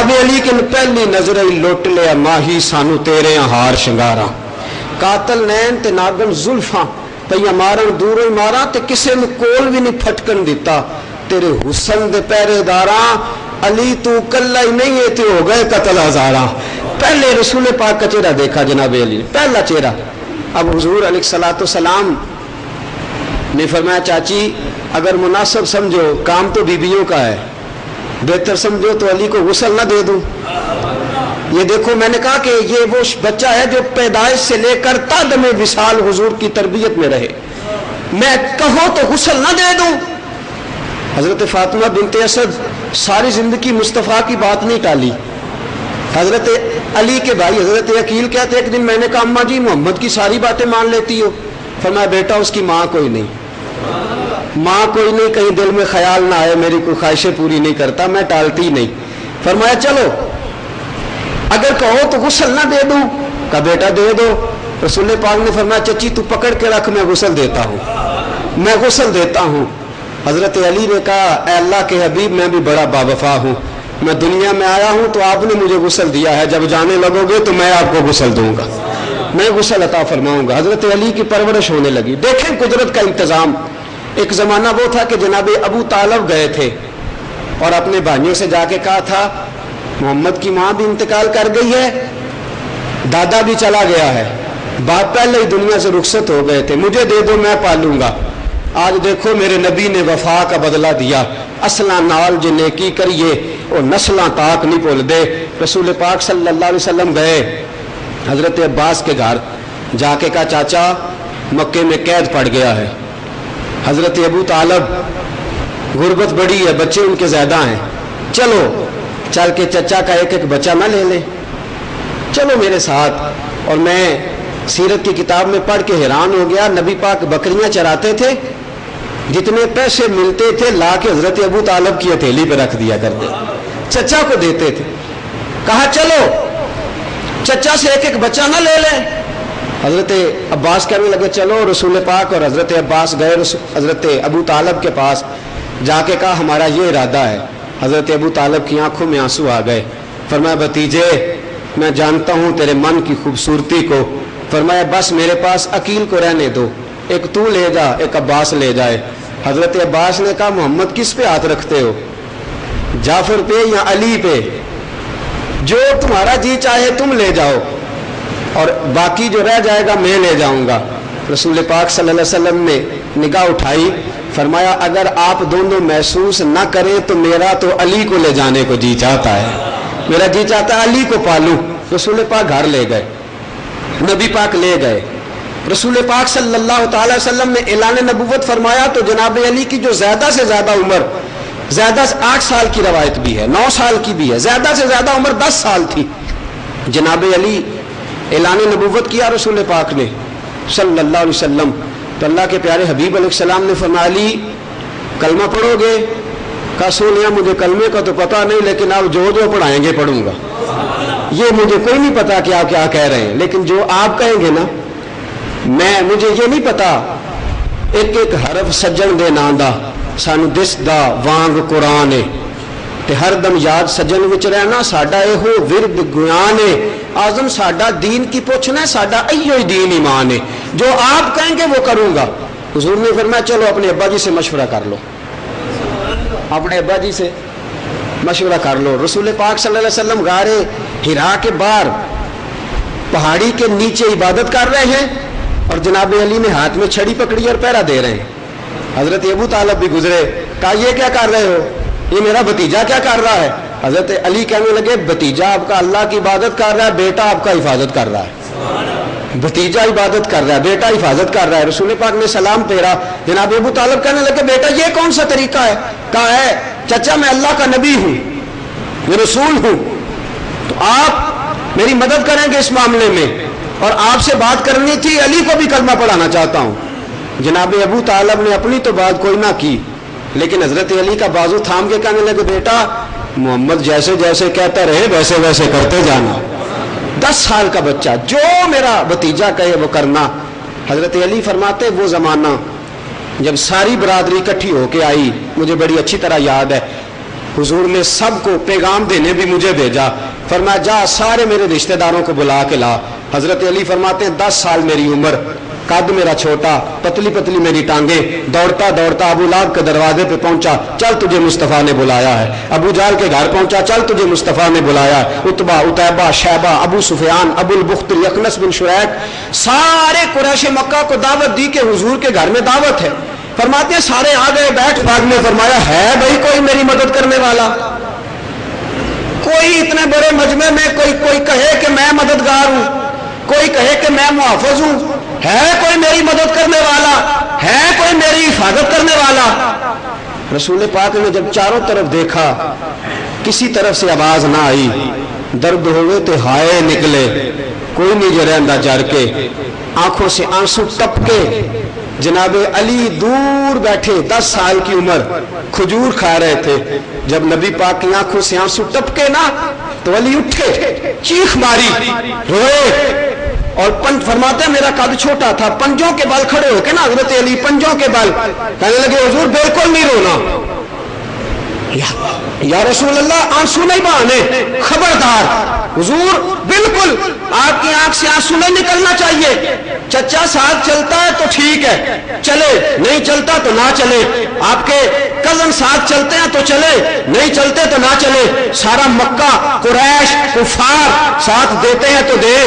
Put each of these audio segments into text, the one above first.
जनाब अली के पहली नजर ही लुट लिया माही सानू तेरे हार शिंगारा कातल नैन ते नागन जुल्फा पईया मारन दूरों ही मारा ते किसे नू कोल भी नहीं फटकन दिता तेरे हुसन दे पहरेदारा अली तू कल्ला ही नहीं है ते हो गए कतल हजारा। पहले रसूल पाक का चेहरा देखा जनाब अली ने, पहला चेहरा। अब हुजूर अलैहिस्सलाम ने फरमाया चाची अगर मुनासिब समझो काम तो बीबियों का है, बेहतर समझो तो अली को गुस्ल ना दे दूं। ये देखो मैंने कहा कि ये वो बच्चा है जो पैदाइश से लेकर तद में विशाल हुजूर की तरबियत में रहे, मैं कहो तो गुस्ल ना दे दूं। हजरत फातिमा बिनते असद सारी जिंदगी मुस्तफ़ा की बात नहीं टाली। हजरत अली के भाई हजरत अकील कहते एक दिन मैंने कहा अम्मा जी मोहम्मद की सारी बातें मान लेती हो? फरमाया बेटा उसकी माँ कोई नहीं, माँ कोई नहीं, कहीं दिल में ख्याल ना आए मेरी कोई ख्वाहिशें पूरी नहीं करता, मैं टालती नहीं। फरमाया चलो अगर कहो तो गुस्ल ना दे दूं? कहा बेटा दे दो। रसूल पाक ने फरमाया चची तू पकड़ के रख, मैं गुस्ल देता हूँ, मैं गुस्ल देता हूँ। हजरत अली ने कहा ऐ अल्लाह के हबीब मैं भी बड़ा बावफा हूँ, मैं दुनिया में आया हूँ तो आपने मुझे गुस्ल दिया है, जब जाने लगोगे तो मैं आपको गुस्ल दूंगा, मैं गुस्ल अता फरमाऊंगा। हजरत अली की परवरिश होने लगी। देखें कुदरत का इंतजाम। एक जमाना वो था कि जनाब अबू तालब गए थे और अपने भाइयों से जाके कहा था मोहम्मद की माँ भी इंतकाल कर गई है, दादा भी चला गया है, बाप पहले ही दुनिया से रुखसत हो गए थे, मुझे दे दो मैं पालूंगा। आज देखो मेरे नबी ने वफा का बदला दिया, असला नाल जे नेकी करिए और नस्लां ताक नहीं भूल दे। रसूल पाक सल्लल्लाहु अलैहि वसल्लम गए हजरत अब्बास के घर, जाके कहा चाचा मक्के में कैद पड़ गया है, हजरत अबू तालब गुर्बत बड़ी है, बच्चे उनके ज्यादा हैं, चलो चल के चचा का एक एक बच्चा ना ले ले, चलो मेरे साथ। और मैं सीरत की किताब में पढ़ के हैरान हो गया, नबी पाक बकरियां चराते थे, जितने पैसे मिलते थे ला के हजरत अबू तालब की हथेली पे रख दिया करते, चचा को देते थे। कहा चलो चचा से एक एक बच्चा ना ले ले। हजरत अब्बास कहने लगे चलो। रसूल पाक और हजरत अब्बास गए हजरत अबू तालब के पास, जाके कहा हमारा ये इरादा है। हजरत अबू तालब की आंखों में आंसू आ गए। फरमाया भतीजे मैं जानता हूँ तेरे मन की खूबसूरती को। फरमाया बस मेरे पास अकील को रहने दो, एक तू ले जा एक अब्बास ले जाए। हजरत अब्बास ने कहा मोहम्मद किस पे हाथ रखते हो, जाफर पे या अली पे, जो तुम्हारा जी चाहे तुम ले जाओ और बाकी जो रह जाएगा मैं ले जाऊंगा। रसूल पाक सल्लल्लाहु अलैहि वसल्लम ने निगाह उठाई, फरमाया अगर आप दोनों महसूस न करें तो मेरा तो अली को ले जाने को जी चाहता है, मेरा जी चाहता है अली को पालूं। रसूल पाक घर ले गए, नबी पाक ले गए। रसूल पाक सल्लल्लाहु अलैहि वसल्लम ने ऐलान नबुव्वत फरमाया तो जनाब अली की जो ज्यादा से ज्यादा उम्र, ज्यादा 8 साल की रवायत भी है, 9 साल की भी है, ज्यादा से ज्यादा उम्र 10 साल थी। जनाब अली ऐलान नबुव्वत किया रसूल पाक ने सल्लल्लाहु अलैहि वसल्लम, तो अल्लाह के प्यारे हबीब अलैहिस्सलाम ने फरमाया अली कलमा पढ़ोगे? कहा सोनिया मुझे कलमे का तो पता नहीं, लेकिन आप जो जो पढ़ाएंगे पढ़ूंगा, ये मुझे कोई नहीं पता कि आप क्या कह रहे हैं, लेकिन जो आप कहेंगे ना मैं, मुझे ये नहीं पता एक एक हरफ सज्जन दे नां दा सानू दिसदा वांग कुरान है ते हर दम याद सज्जन विच रहना साडा एहो विरद गुयान है। आजम साडा दीन की पुछना है, साडा इहो ही दीन ईमान है, जो आप कहेंगे वो करूंगा। हुजूर ने फरमाया चलो अपने अब्बा जी से मशवरा कर लो, अपने अब्बा जी से मशवरा कर लो। रसूल पाक सल्लल्लाहु अलैहि वसल्लम गारे हिरा के बाहर पहाड़ी के नीचे इबादत कर रहे हैं और जनाब अली ने हाथ में छड़ी पकड़ी और पहरा दे रहे हैं। हजरत अबू तालब भी गुजरे, कहा ये क्या कर रहे हो, ये मेरा भतीजा क्या कर रहा है? हजरत अली कहने लगे भतीजा आपका अल्लाह की इबादत कर रहा है, बेटा आपका हिफाजत कर रहा है। भतीजा इबादत कर रहा है, बेटा हिफाजत कर रहा है। रसूल पाक ने सलाम फेरा, जनाब अबू तालब कहने लगे बेटा ये कौन सा तरीका है? कहा है चाचा मैं अल्लाह का नबी हूं, मैं रसूल हूं, तो आप मेरी मदद करेंगे इस मामले में, और आपसे बात करनी थी, अली को भी कलमा पढ़ाना चाहता हूं। जनाब अबू तालब ने अपनी तो बात कोई ना की, लेकिन हजरत अली का बाजू थाम के कहने लगे बेटा मोहम्मद जैसे जैसे कहता रहे वैसे वैसे करते जाना, 10 साल का बच्चा, जो मेरा भतीजा कहे वो करना। हजरत अली फरमाते वो जमाना जब सारी बरादरी इकट्ठी होके आई, मुझे बड़ी अच्छी तरह याद है, हुजूर ने सबको पैगाम देने भी मुझे भेजा। फरमाया जा सारे मेरे रिश्तेदारों को बुला के ला। हजरत अली फरमाते हैं 10 साल मेरी उम्र, कद मेरा छोटा, पतली पतली मेरी टांगे, दौड़ता दौड़ता अबू लाहब के दरवाजे पे पहुंचा, चल तुझे मुस्तफ़ा ने बुलाया है। अबू जाल के घर पहुंचा, चल तुझे मुस्तफ़ा ने बुलाया है। उतबा, उतैबा, शैबा, अबू सुफियान, अबुल बुख्तर, यकनस बिन शुरैक, सारे कुरैश मक्का को दावत दी कि हुजूर के घर में दावत है। फरमाते हैं सारे आ गए, बैठ भाग में। फरमाया है भाई कोई मेरी मदद करने वाला? कोई इतने बड़े मजमे में कोई कहे कि मैं मददगार हूं, कोई कहे कि मैं मुहाफिज हूं, है कोई मेरी मदद करने वाला? है कोई मेरी हिफाजत करने वाला? रसूल पाक ने जब चारों तरफ देखा, किसी तरफ से आवाज ना आई, दर्द होवे तो हाय निकले, कोई नहीं जरेंदा जर के, आंखों से आंसू टपके। जनाब अली दूर बैठे, 10 साल की उम्र, खजूर खा रहे थे। जब नबी पाक की आंखों से आंसू टपके ना, तो अली उठे, चीख मारी, रोए। और पंज फरमाते हैं मेरा कद छोटा था, पंजों के बल खड़े होके ना हजरत अली पंजों के बल कहने लगे हुजूर बिल्कुल नहीं रोना। या रसूल अल्लाह आंसू नहीं बहाने, खबरदार हुजूर, बिल्कुल आपकी आंख से आंसू नहीं निकलना चाहिए। चचा साथ चलता है तो ठीक है, चले, नहीं चलता तो ना चले। आपके कजन साथ चलते हैं तो चले, नहीं चलते तो ना चले। सारा मक्का कुरैश कुफार साथ देते हैं तो दे,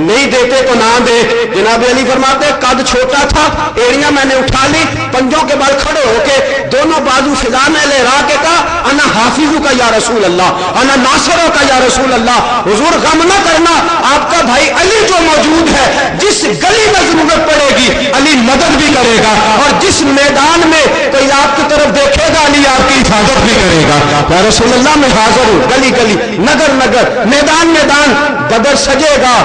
नहीं देते तो ना दे। जनाब अली फरमाते कद छोटा था, एड़ियां मैंने उठा ली, पंजों के बल खड़े होके दोनों बाजू फिजा में लहरा के कहा अना हाफिजू का या रसूल अल्लाह, अना नासरों का या रसूल अल्लाह। हुजूर गम न करना, आपका भाई अली जो मौजूद है, जिस गली में जरूरत पड़ेगी अली मदद भी करेगा, और जिस मैदान में कोई आपकी तरफ देखेगा अली आपकी हिफाजत भी करेगा। या रसूल अल्लाह मैं हाजिर हूं, गली गली, नगर नगर, मैदान मैदान, बदर सजेगा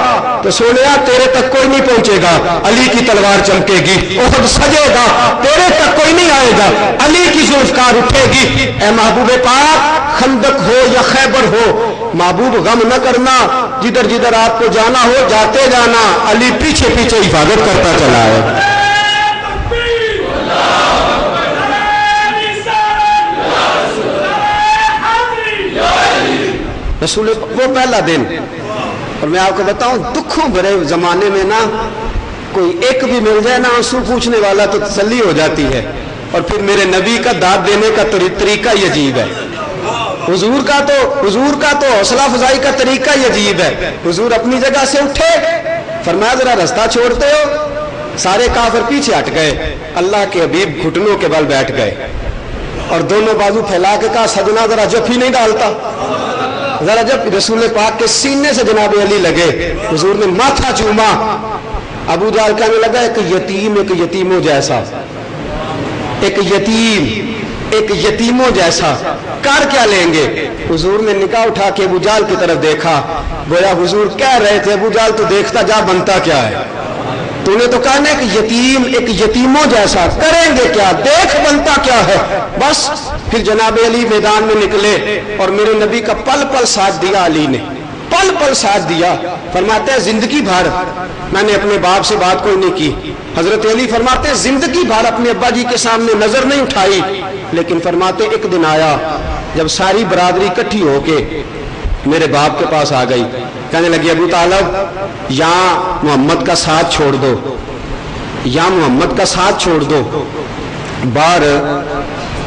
तो सोनिया तेरे तक कोई नहीं पहुंचेगा, अली की तलवार चमकेगी। ओहद सजेगा, तेरे तक कोई नहीं आएगा, अली की जुल्फकार उठेगी। ए महबूब पाक, खंदक हो या खैबर हो, महबूब गम न करना, जिधर जिधर आपको जाना हो जाते जाना, अली पीछे पीछे हिफाजत करता चला है। रसूल वो पहला दिन, और मैं आपको बताऊं दुखों भरे जमाने में ना कोई एक भी मिल जाए ना आंसू पूछने वाला तो तसल्ली हो जाती है। और फिर मेरे नबी का दाद देने का तरीका ही अजीब है। हुजूर का तो हौसला अफजाई का तरीका ही अजीब है। हुजूर अपनी जगह से उठे, फरमाया जरा रास्ता छोड़ते हो, सारे काफिर पीछे हट गए। अल्लाह के हबीब घुटनों के बल बैठ गए और दोनों बाजू फैला के कहा सजना जरा जफ ही नहीं डालता। जरा जब रसूल पाक के सीने से जनाब अली लगे, हुजूर ने माथा चूमा। अबू जाल कहने लगा एक यतीमों जैसा, एक यतीमों जैसा कर क्या लेंगे। हुजूर ने निकाह उठा के अबू जाल की तरफ देखा, गोया हुजूर कह रहे थे अबू जाल तो देखता जा बनता क्या है, तूने तो कहा ना एक यतीमों जैसा, करेंगे क्या, देख बनता क्या है। बस फिर जनाब अली मैदान में निकले और मेरे नबी का पल पल साथ दिया। अली ने पल पल साथ दिया। फरमाते हैं जिंदगी भर मैंने अपने बाप से बात कोई नहीं की। हजरत अली फरमाते हैं जिंदगी भर अपने अब्बा जी के सामने नजर नहीं उठाई, लेकिन फरमाते एक दिन आया जब सारी बरादरी इकट्ठी होके मेरे बाप के पास आ गई। कहने लगी अबू तालब यहाँ मोहम्मद का साथ छोड़ दो, यहाँ मोहम्मद का साथ छोड़ दो। बाहर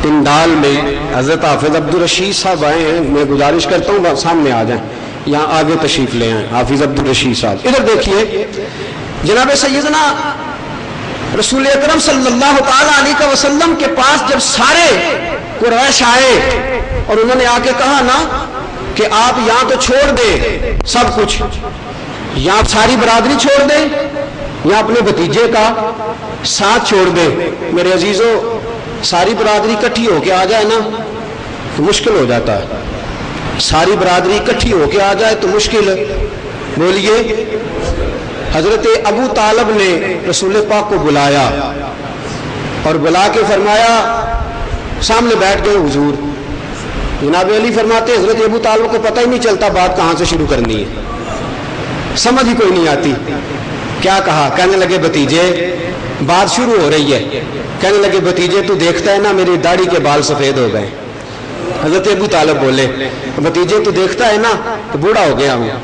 तिंडाल में हजरत हाफिज अब्दुल रशीद साहब आए हैं, मैं गुजारिश करता हूँ सामने आ जाएं, यहाँ आगे तशरीफ ले आए हाफिज अब्दुल रशीद साहब। इधर देखिए जनाब सैयदना रसूल अकरम सल्लल्लाहु ताला अलैहि वसल्लम के पास जब सारे कुरैश आए और उन्होंने आके कहा ना कि आप यहां तो छोड़ दे सब कुछ, यहां सारी बरादरी छोड़ दे, यहां अपने भतीजे का साथ छोड़ दे। मेरे अजीजों सारी बरादरी इकट्ठी होके आ जाए ना तो मुश्किल हो जाता है। सारी बरादरी इकट्ठी होके आ जाए तो मुश्किल, बोलिए। हजरत अबू तालब ने रसूल पाक को बुलाया और बुला के फरमाया, सामने बैठ गए हुजूर। जनाब अली फरमाते हजरत अबू तालब को पता ही नहीं चलता बात कहां से शुरू करनी है, समझ ही कोई नहीं आती। क्या कहा? कहने लगे भतीजे, बात शुरू हो रही है। कहने लगे भतीजे तू देखता है ना मेरी दाढ़ी के बाल सफेद हो गए, حضرت ابو طالب بولے بھتیجے تو دیکھتا ہے نا کہ بوڑھا ہو گیا ہوں